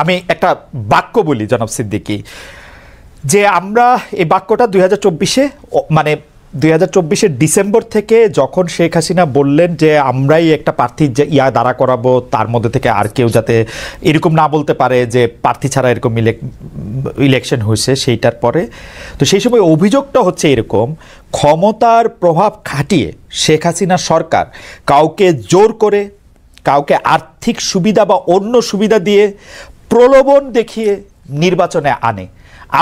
আমি একটা বাক্য বলি জনাব সিদ্দিকী, যে আমরা এই বাক্যটা 2024-এ মানে 2024-এর ডিসেম্বর থেকে যখন শেখ হাসিনা বললেন যে আমরাই একটা প্রার্থী দাঁড়া করাবো, তার মধ্যে থেকে আর কেউ যাতে এরকম না বলতে পারে যে প্রার্থী ছাড়া এরকম ইলেকশন হয়েছে, সেইটার পরে তো সেই সময় অভিযোগটা হচ্ছে এরকম, ক্ষমতার প্রভাব খাটিয়ে শেখ হাসিনা সরকার কাউকে জোর করে, কাউকে আর্থিক সুবিধা বা অন্য সুবিধা দিয়ে, প্রলোভন দেখিয়ে নির্বাচনে আনে।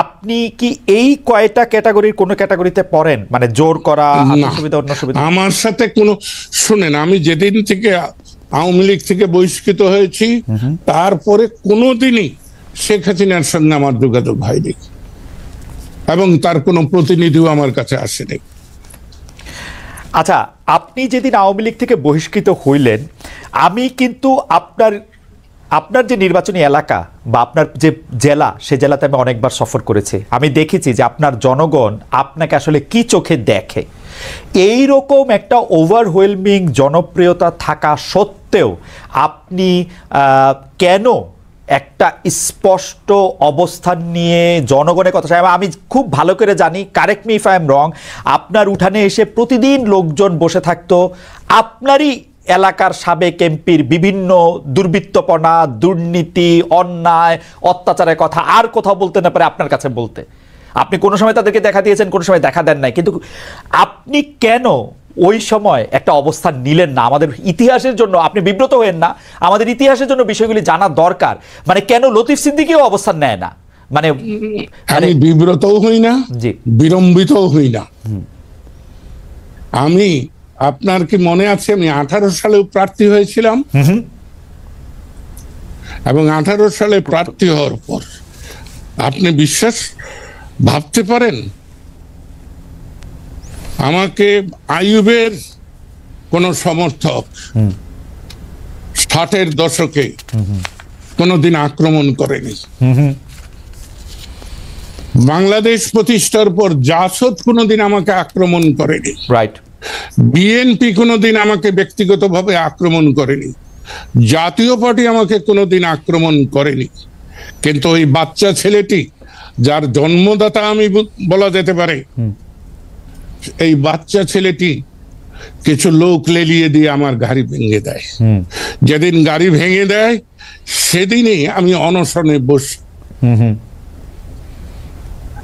আপনি কি এই কয়টা ক্যাটাগরির কোন ক্যাটাগরিতে পড়েন, মানে জোর করা, সুবিধা, অন্য সুবিধা? আমার সাথে কোনো, শুনেন, আমি যেদিন থেকে আওয়ামী লীগ থেকে বহিষ্কৃত হয়েছি তারপরে কোনোদিনই শেখ হাসিনার সঙ্গে আমার যোগাযোগ হয়নি এবং তার কোনো প্রতিনিধিও আমার কাছে আসেনি। আচ্ছা, আপনি যেদিন আওয়ামী লীগ থেকে বহিষ্কৃত হইলেন, আমি কিন্তু আপনার যে নির্বাচনী এলাকা বা আপনার যে জেলা, সে জেলাতে আমি অনেকবার সফর করেছি। আমি দেখেছি যে আপনার জনগণ আপনাকে আসলে কি চোখে দেখে। এই রকম একটা ওভারওয়েলমিং জনপ্রিয়তা থাকা সত্ত্বেও আপনি কেন একটা স্পষ্ট অবস্থান নিয়ে জনগণের কথা চাই? আমি খুব ভালো করে জানি, correct me if I am রং, আপনার উঠানে এসে প্রতিদিন লোকজন বসে থাকতো আপনারই এলাকার সাবেক এমপির বিভিন্ন দুর্বৃত্তপনা, দুর্নীতি, অন্যায়, অত্যাচারের কথা আর কোথাও বলতে না পারে আপনার কাছে বলতে। আপনি কোনো সময় তাদেরকে দেখা দিয়েছেন, কোনো সময় দেখা দেন নাই, কিন্তু আপনি কেন ওই সময় একটা অবস্থান নিলেন না? আমাদের ইতিহাসের জন্য আপনি বিব্রত হয়েন না, আমাদের ইতিহাসের জন্য বিষয়গুলি জানা দরকার। মানে কেন লতিফ সিদ্দিকীও অবস্থান নেয় না? মানে আমি বিব্রতও হই না, বিড়ম্বিতও হই না। আমি, আপনার কি মনে আছে, আমি 18 সালেও প্রার্থী হয়েছিলাম এবং 18 সালে প্রার্থী হওয়ার পর আপনি ভাবতে পারেন আমাকে আইয়ুবের কোন সমর্থক 60-এর দশকে কোনদিন আক্রমণ করেনি। বাংলাদেশ প্রতিষ্ঠার পর জাসদ কোনদিন আমাকে আক্রমণ করেনি। রাইট। বিএনপি কোনোদিন আমাকে ব্যক্তিগতভাবে আক্রমণ করেনি, জাতীয় পার্টি আমাকে কোনোদিন আক্রমণ করেনি। কিন্তু ওই বাচ্চা ছেলেটি, যার জন্মদাতা আমি বলা যেতে পারে, এই বাচ্চা ছেলেটি কিছু লোক লেলিয়ে দিয়ে আমার গাড়ি ভেঙে দেয়। যেদিন গাড়ি ভেঙে দেয় সেদিনই আমি অনশনে বসি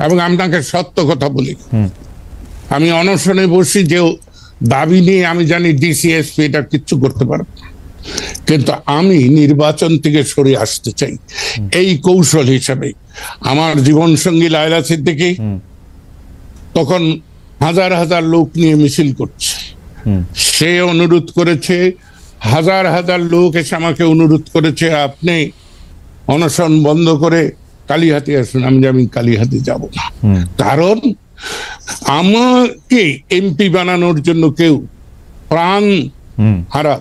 এবং আপনাকে সত্য কথা বলি, আমি অনশনে বসি যে দাবি নিয়ে আমি জানি ডিসিএসপি এটা কিচ্ছু করতে পারবে, কিন্তু আমি নির্বাচন থেকে সরে আসতে চাই। এই কৌশল হিসাবে আমার জীবন সঙ্গী লায়লা সিদ্দিকী তখন হাজার হাজার লোক নিয়ে মিছিল করছে, সে অনুরোধ করেছে, হাজার হাজার লোক এসে আমাকে অনুরোধ করেছে আপনি অনশন বন্ধ করে কালীহাতি আসুন। আমি কালীহাতি যাব না, কারণ আমাকে এমপি বানানোর জন্য কেউ প্রাণ হারা,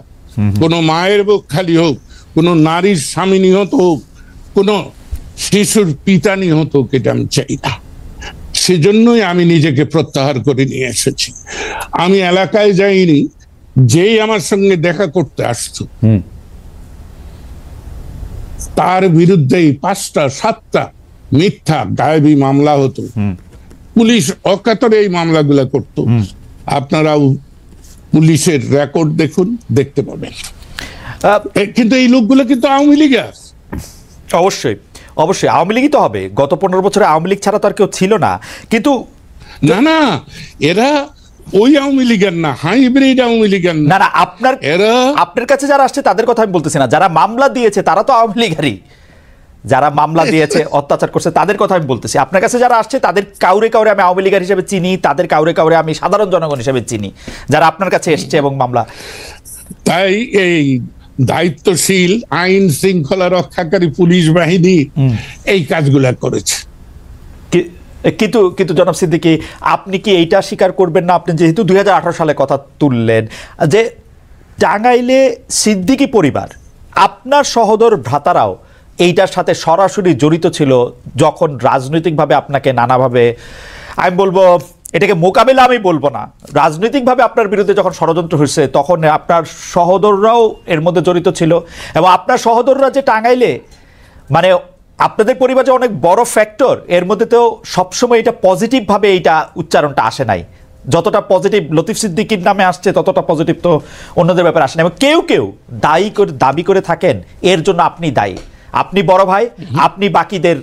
কোন মায়ের বুক খালি হোক, কোন নারীর স্বামী নিহত হোক, কোন শিশুর পিতা নিহত হোক, এটা আমি চাই না। সেজন্যই আমি নিজেকে প্রত্যাহার করে নিয়ে এসেছি। আমি এলাকায় যাইনি, যেই আমার সঙ্গে দেখা করতে আসতো তার বিরুদ্ধেই 5টা 7টা মিথ্যা গায়েবী মামলা হতো, পুলিশ অকাতরে এই মামলাগুলো করতো। আপনারাও পুলিশের রেকর্ড দেখুন, দেখতে পাবেন। কিন্তু এই লোকগুলো কিন্তু আওয়ামী লীগের। অবশ্যই অবশ্যই আওয়ামী লীগই তো হবে। গত 15 বছরে আওয়ামী লীগ ছাড়া তো আর কেউ ছিল না। কিন্তু না, এরা ওই আওয়ামী লীগের না, হাইব্রিড আওয়ামী লীগের না। আপনার কাছে যারা আসছে তাদের কথা আমি বলতেছি না, যারা মামলা দিয়েছে তারা তো আওয়ামী লীগেরই। যারা মামলা দিয়েছে, অত্যাচার করছে, তাদের কথা আমি বলতেছি। আপনার কাছে যারা আসছে তাদের কাউরে কাউরে আমি আওয়ামী লীগের হিসেবে চিনি, তাদের কাউরে কাউরে আমি সাধারণ জনগণ হিসেবে চিনি, যারা আপনার কাছে এসছে এবং মামলা। তাই এই দায়িত্বশীল আইন শৃঙ্খলা রক্ষাকারী পুলিশ বাহিনী এই কাজগুলা করেছে। কিন্তু জনাব সিদ্দিকী, আপনি কি এইটা স্বীকার করবেন না, আপনি যেহেতু 2018 সালে কথা তুললেন, যে টাঙ্গাইলে সিদ্দিকী পরিবার, আপনার সহোদর ভ্রাতারাও এইটার সাথে সরাসরি জড়িত ছিল, যখন রাজনৈতিকভাবে আপনাকে নানাভাবে, আমি বলবো এটাকে মোকাবেলা আমি বলবো না, রাজনৈতিকভাবে আপনার বিরুদ্ধে যখন ষড়যন্ত্র হয়েছে, তখন আপনার সহোদররাও এর মধ্যে জড়িত ছিল। এবং আপনার সহোদররা যে টাঙ্গাইলে মানে আপনাদের পরিবারে অনেক বড় ফ্যাক্টর, এর মধ্যে তো সবসময় এটা পজিটিভভাবে এইটা উচ্চারণটা আসে নাই। যতটা পজিটিভ লতিফ সিদ্দিকীর নামে আসছে ততটা পজিটিভ তো অন্যদের ব্যাপারে আসে না। এবং কেউ কেউ দাবি করে থাকেন এর জন্য আপনি দায়ী, আপনি বড় ভাই, আপনি বাকিদের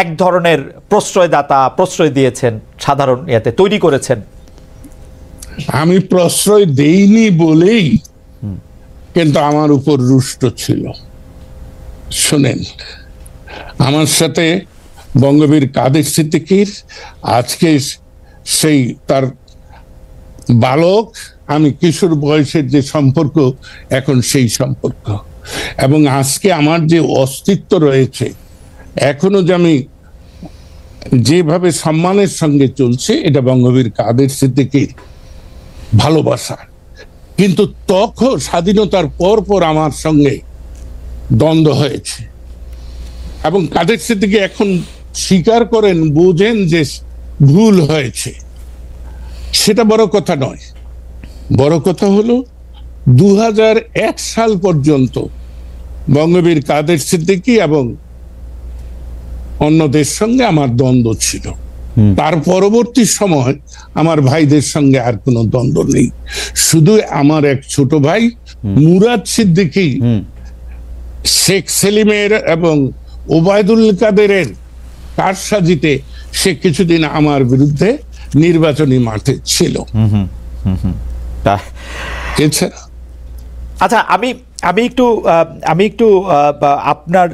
এক ধরনের প্রশ্রয় দিয়েছেন, সাধারণ ইয়াতে তৈরি করেছেন। আমি প্রশ্রয় দেইনি বলেই কিন্তু আমার উপর রুষ্ট ছিল। শুনেন, আমার সাথে বঙ্গবীর কাদের সিদ্দিকীর আজকে সেই তার বালক আমি কিশোর বয়সের যে সম্পর্ক, এখন সেই সম্পর্ক, এবং আজকে আমার যে অস্তিত্ব রয়েছে, এখনো যে আমি যেভাবে সম্মানের সঙ্গে চলছে, এটা বঙ্গবীর কাদের সিদ্দিকীর ভালোবাসা। কিন্তু তখন স্বাধীনতার পর আমার সঙ্গে দ্বন্দ্ব হয়েছে, এবং কাদের সিদ্দিকী এখন স্বীকার করেন, বুঝেন যে ভুল হয়েছে। সেটা বড় কথা নয়, বড় কথা হলো 2001 সাল পর্যন্ত বঙ্গবীর কাদের সিদ্দিকী এবং অন্যদের সঙ্গে আমার দ্বন্দ্ব ছিল। তার পরবর্তী সময় আমার ভাইদের সঙ্গে আর কোনো দ্বন্দ্ব নেই। শুধু আমার এক ছোট ভাই মুরাদ সিদ্দিকী শেখ সেলিমের এবং ওবায়দুল কাদেরের কারসাজিতে সে কিছুদিন আমার বিরুদ্ধে নির্বাচনী মাঠে ছিল। এছাড়া আচ্ছা, আমি একটু আপনার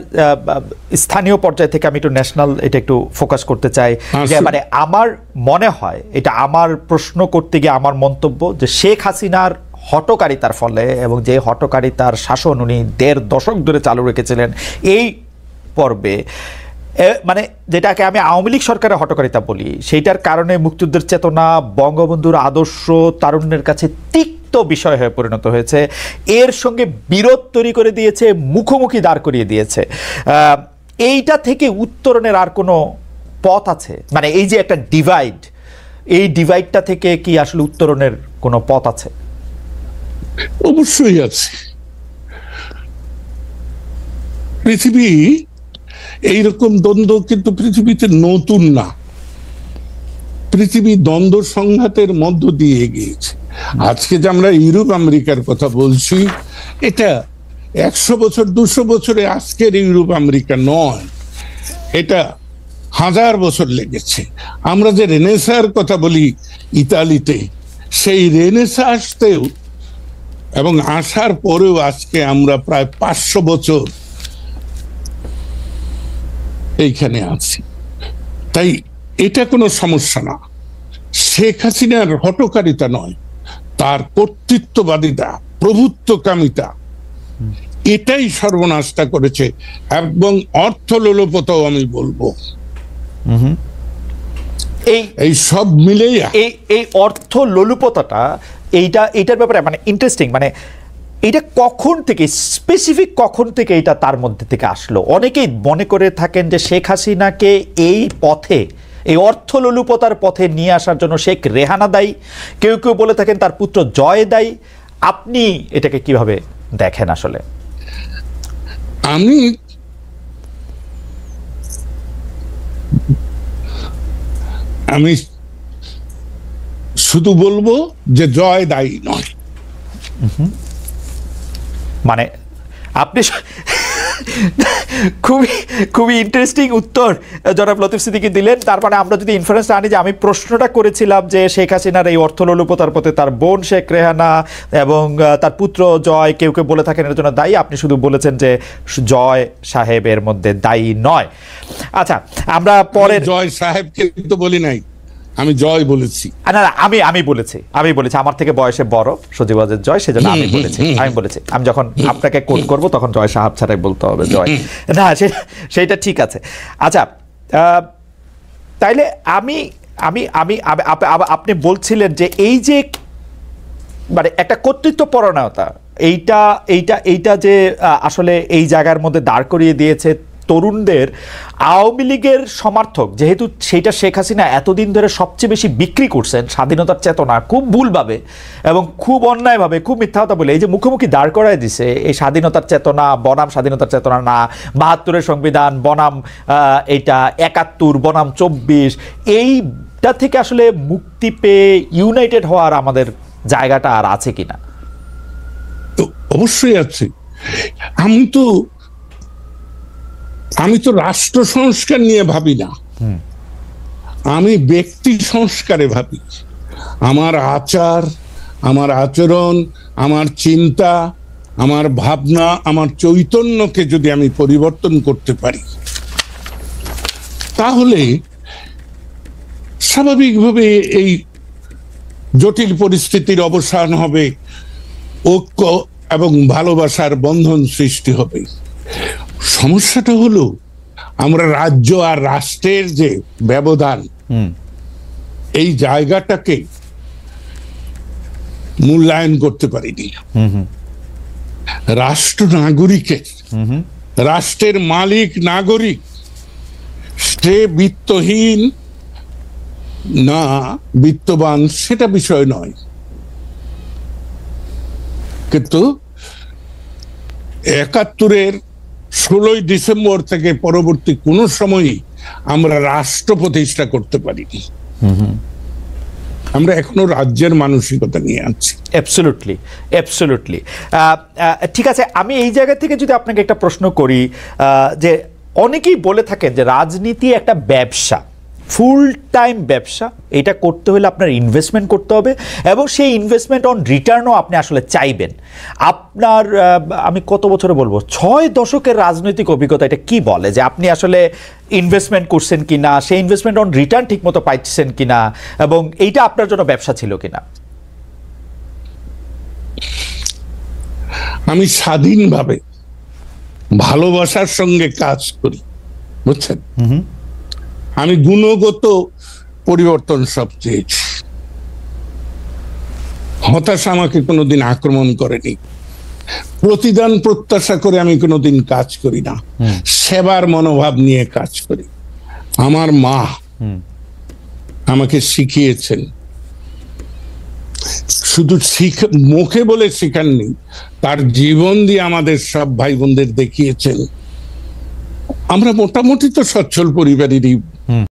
স্থানীয় পর্যায় থেকে আমি একটু ন্যাশনাল এটা একটু ফোকাস করতে চাই। যে মানে আমার মনে হয়, এটা আমার প্রশ্ন করতে গিয়ে আমার মন্তব্য, যে শেখ হাসিনার হঠকারিতার ফলে এবং যে হঠকারিতার শাসন উনি 1.5 দশক ধরে চালু রেখেছিলেন, এই পর্বে মানে যেটাকে আমি আওয়ামী লীগ সরকারের হঠকারিতা বলি, সেইটার কারণে মুক্তিযুদ্ধের চেতনা, বঙ্গবন্ধুর আদর্শ তারুণ্যের কাছে তিক্ত বিষয় হয়ে পরিণত হয়েছে। এর সঙ্গে বিরোধ তৈরি করে দিয়েছে, মুখোমুখি দাঁড় করিয়ে দিয়েছে। এইটা থেকে উত্তরণের আর কোনো পথ আছে? মানে এই যে একটা ডিভাইড, এই ডিভাইডটা থেকে কি আসলে উত্তরণের কোনো পথ আছে? অবশ্যই আছে। পৃথিবী এইরকম দ্বন্দ্ব কিন্তু পৃথিবীতে নতুন না। পৃথিবী দ্বন্দ্ব সংঘাতের মধ্য দিয়ে গিয়েছে। আজকে যে আমরা ইউরোপ আমেরিকার কথা বলছি, এটা 100 বছর 200 বছরে আজকের ইউরোপ আমেরিকা নয়, এটা 1000 বছর লেগেছে। আমরা যে রেনেসার কথা বলি ইতালিতে, সেই রেনেসা আসতেও এবং আসার পরেও আজকে আমরা প্রায় 500 বছর এইখানে আছি। তাই এটা কোনো সমস্যা না। শেখ হাসিনার হঠকারিতা নয়, তার কর্তৃত্ববাদিতা, প্রভুত্বকামিতা, এটাই সর্বনাশটা করেছে। এবং অর্থলোলুপতাও আমি বলবো, এই সব মিলেই এই অর্থ লোলুপতাটা, এইটার ব্যাপারে মানে ইন্টারেস্টিং। মানে এটা কখন থেকে, স্পেসিফিক কখন থেকে এটা তার মধ্যে থেকে আসলো? অনেকেই মনে করে থাকেন যে শেখ হাসিনাকে এই পথে, এই অর্থলোলুপতার পথে নিয়ে আসার জন্য শেখ রেহানা দায়ী, কেউ কেউ বলে থাকেন তার পুত্র জয় দায়ী। আপনি এটাকে কিভাবে দেখেন আসলে? আমি শুধু বলবো যে জয় দায়ী নয়। মানে আপনি খুবই ইন্টারেস্টিং উত্তর জনাব লতিফ সিদ্দিকী দিলেন। তার মানে আমরা যদি ইনফারেন্স আনি যে আমি প্রশ্নটা করেছিলাম যে শেখ হাসিনার এই অর্থলোলুপতার পথে তার বোন শেখ রেহানা এবং তার পুত্র জয়, কেউ কেউ বলে থাকেন এর জন্য দায়ী, আপনি শুধু বলেছেন যে জয় সাহেব এর মধ্যে দায়ী নয়। আচ্ছা, আমরা পরের জয় সাহেবকে তো বলি নাই, আমি জয় বলেছি। না, আমি বলেছি আমার থেকে বয়সে বড় সজীব ওয়াজেদ জয়, সেজন্য আমি বলেছি। আমি যখন আপনাকে কোট করব তখন জয় সাহেব ছাড়াই বলতে হবে জয়। না, সেটা ঠিক আছে। আচ্ছা, তাইলে আপনি বলছিলেন যে এই যে মানে একটা কর্তৃত্বপরায়ণতা, এইটা যে আসলে এই জায়গার মধ্যে দাঁড় করিয়ে দিয়েছে তরুণদের আওয়ামী লীগের সমর্থক, যেহেতু সেইটা শেখ হাসিনা এতদিন ধরে সবচেয়ে বেশি বিক্রি করছেন স্বাধীনতার চেতনা, খুব ভুলভাবে এবং খুব অন্যায়ভাবে, খুব মিথ্যা কথা বলে এই যে মুখোমুখি দাঁড় করায় দিছে এই স্বাধীনতার চেতনা বনাম স্বাধীনতার চেতনা না, ৭২-এর সংবিধান বনাম এইটা ৭১ বনাম ২৪, এইটা থেকে আসলে মুক্তি পেয়ে ইউনাইটেড হওয়ার আমাদের জায়গাটা আর আছে কিনা? তো অবশ্যই আছে। আমি তো রাষ্ট্র সংস্কার নিয়ে ভাবি না, আমি ব্যক্তি সংস্কারে ভাবি। আমার আচার, আমার আচরণ, আমার চিন্তা, আমার ভাবনা, আমার চৈতন্যকে যদি আমি পরিবর্তন করতে পারি, তাহলে স্বাভাবিকভাবে এই জটিল পরিস্থিতির অবসান হবে, ঐক্য এবং ভালোবাসার বন্ধন সৃষ্টি হবে। সমস্যাটা হলো আমরা রাজ্য আর রাষ্ট্রের যে ব্যবধান, এই জায়গাটাকে মূল্যায়ন করতে পারিনি। রাষ্ট্র নাগরিকের, রাষ্ট্রের মালিক নাগরিক, সে বিত্তহীন না বিত্তবান সেটা বিষয় নয়, কিন্তু ৭১-এর ১৬ই ডিসেম্বর থেকে পরবর্তী কোন সময়ই আমরা রাষ্ট্র প্রতিষ্ঠা করতে পারিনি। আমরা এখনো রাজ্যের মানসিকতা নিয়ে আছি। Absolutely, absolutely. ঠিক আছে, আমি এই জায়গা থেকে যদি আপনাকে একটা প্রশ্ন করি, যে অনেকেই বলে থাকেন যে রাজনীতি একটা ব্যবসা, ফুল টাইম ব্যবসা, এটা করতে হলে আপনার ইনভেস্টমেন্ট করতে হবে এবং সেই ইনভেস্টমেন্ট অন রিটার্নও আপনি আসলে চাইবেন। আপনার আমি কত বছরে বলবো ৬ দশকের রাজনৈতিক অভিজ্ঞতা এটা কি বলে যে আপনি আসলে ইনভেস্টমেন্ট করছেন কিনা, সেই ইনভেস্টমেন্ট অন রিটার্ন ঠিক মতো পাইছেন কিনা, এবং এইটা আপনার জন্য ব্যবসা ছিল কিনা? আমি স্বাধীনভাবে ভালোবাসার সঙ্গে কাজ করি, বুঝছেন? আমি গুণগত পরিবর্তন সব চেয়েছি। হতাশা আমাকে কোনোদিন আক্রমণ করেনি। প্রতিদান প্রত্যাশা করে আমি কোনোদিন কাজ করি না, সেবার মনোভাব নিয়ে কাজ করি। আমার মা আমাকে শিখিয়েছেন, শুধু মুখে বলে শেখাননি, তার জীবন দিয়ে আমাদের সব ভাই বোনদের দেখিয়েছেন। আমরা মোটামুটি তো সচ্ছল পরিবারেরই